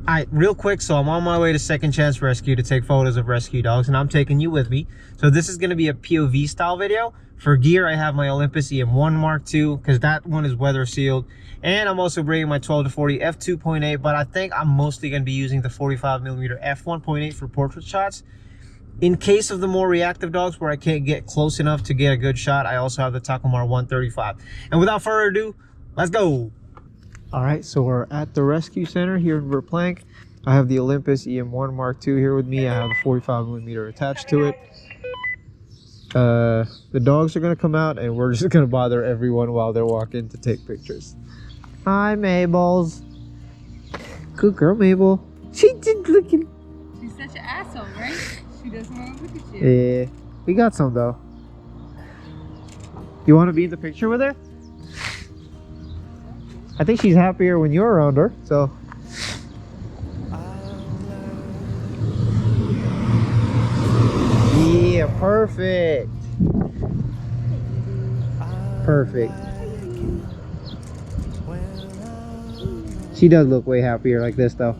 Alright, real quick, so I'm on my way to Second Chance Rescue to take photos of rescue dogs, and I'm taking you with me. So this is going to be a POV style video. For gear, I have my Olympus E-M1 Mark II, because that one is weather sealed. And I'm also bringing my 12-40 f2.8, but I think I'm mostly going to be using the 45mm f1.8 for portrait shots. In case of the more reactive dogs where I can't get close enough to get a good shot, I also have the Takumar 135. And without further ado, let's go! Alright, so we're at the rescue center here in Verplanck. I have the Olympus E-M1 Mark II here with me. I have the 45mm attached to it. The dogs are going to come out and we're just going to bother everyone while they're walking to take pictures. Hi, Mabels. Good girl, Mabel. She did looking. She's such an asshole, right? She doesn't want to look at you. Yeah, we got some though. You want to be in the picture with her? I think she's happier when you're around her, so. Yeah, perfect. Perfect. She does look way happier like this though.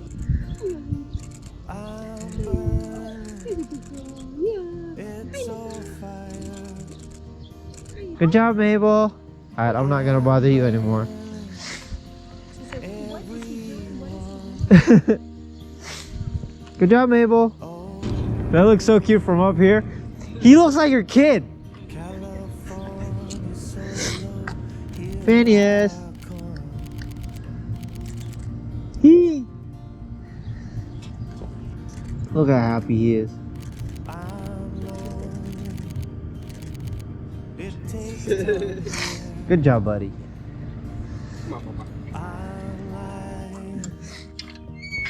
Good job, Mabel. Alright, I'm not gonna bother you anymore. Good job, Mabel. That looks so cute from up here. He looks like your kid. Phineas. Look how happy he is. Good job, buddy.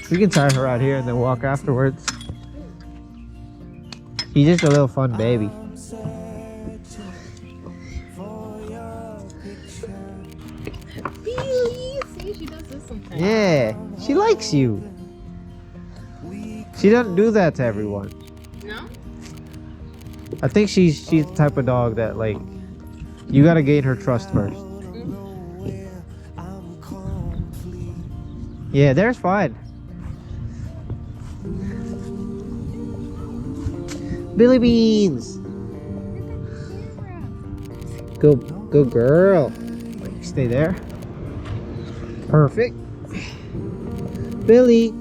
We can tie her out here and then walk afterwards. He's just a little fun baby. See, she does this sometimes. Yeah, she likes you. She doesn't do that to everyone. No? I think she's the type of dog that, like, you gotta gain her trust first. Yeah, there's fine. Billie Beans. Good girl. Stay there. Perfect. Billie.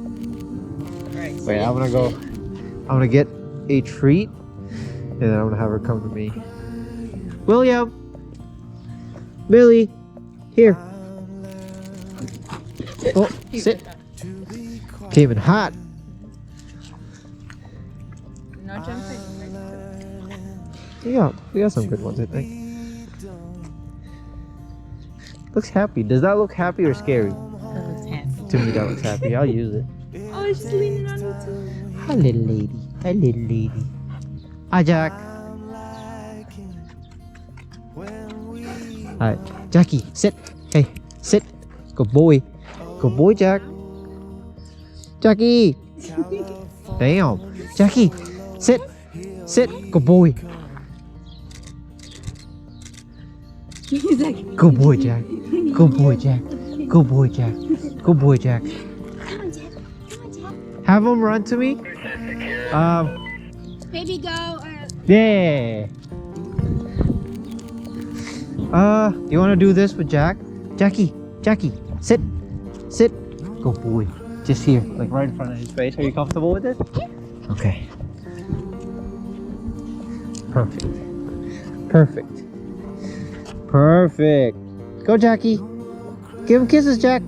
Wait, I'm gonna get a treat and then I'm gonna have her come to me. William. Billie. Here. Oh, sit. Came in hot. No jumping. Yeah, we got some good ones, I think. Looks happy. Does that look happy or scary? That looks happy. To me, that looks happy. I'll use it. Oh, she's leaning on me too. Hi, little lady. Hi, little lady. Hi, Jack. Alright, Jackie, sit. Hey, sit. Good boy. Good boy, Jack. Jackie. Damn. Jackie, sit. Sit. Good boy. He's like, Good boy, Jack. Good boy, Jack. Good boy, Jack. Good boy, Jack. come on, Jack. Come on, Jack. Have him run to me. Baby, go. Yeah. You want to do this with Jack? Jackie, sit. Sit. Good boy. Just here, like right in front of his face. Are you comfortable with it? Okay. Perfect. Perfect. Perfect. Go, Jackie. Give him kisses, Jack.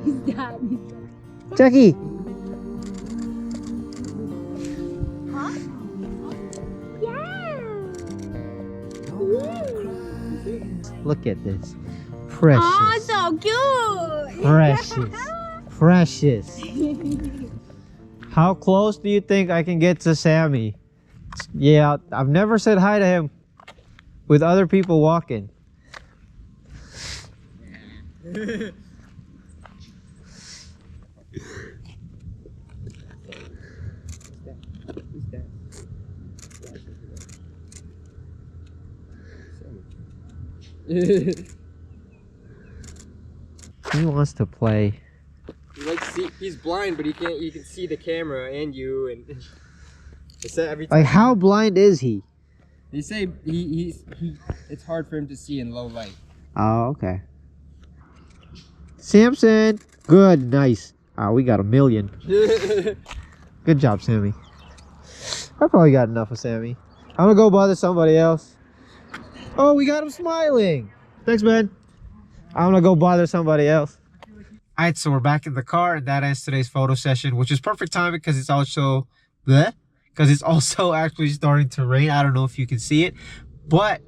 He's dad. Jackie. Huh? Yeah. Look at this. Precious. Oh, so cute. Precious. Precious. How close do you think I can get to Sammy? Yeah, I've never said hi to him with other people walking. He wants to play. He likes see, he's blind, but he can see the camera and you, and it's every time. Like, how blind is he? They say it's hard for him to see in low light. Oh, okay. Sampson. Good, nice. Oh, we got 1 million. Good job, Sammy. I probably got enough of Sammy. I'm gonna go bother somebody else. Oh, we got him smiling. Thanks, man. I'm gonna go bother somebody else. All right, so we're back in the car, and that ends today's photo session, which is perfect timing because it's also actually starting to rain. I don't know if you can see it, but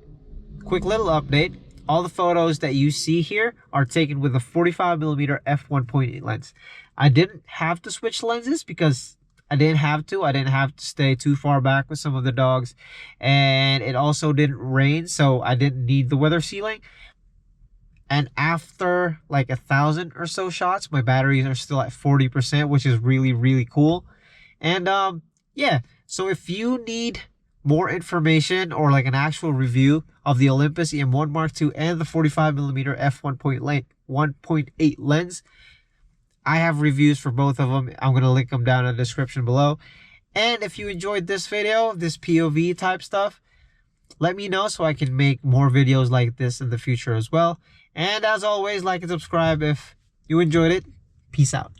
quick little update. All the photos that you see here are taken with a 45mm f1.8 lens. I didn't have to switch lenses because I didn't have to stay too far back with some of the dogs, and it also didn't rain, so I didn't need the weather sealing. And after like 1,000 or so shots, my batteries are still at 40%, which is really, really cool. And yeah, so if you need more information or like an actual review of the Olympus E-M1 Mark II and the 45mm f1.8 lens, I have reviews for both of them. I'm going to link them down in the description below. And if you enjoyed this video, this POV type stuff, let me know so I can make more videos like this in the future as well. And as always, like and subscribe if you enjoyed it. Peace out.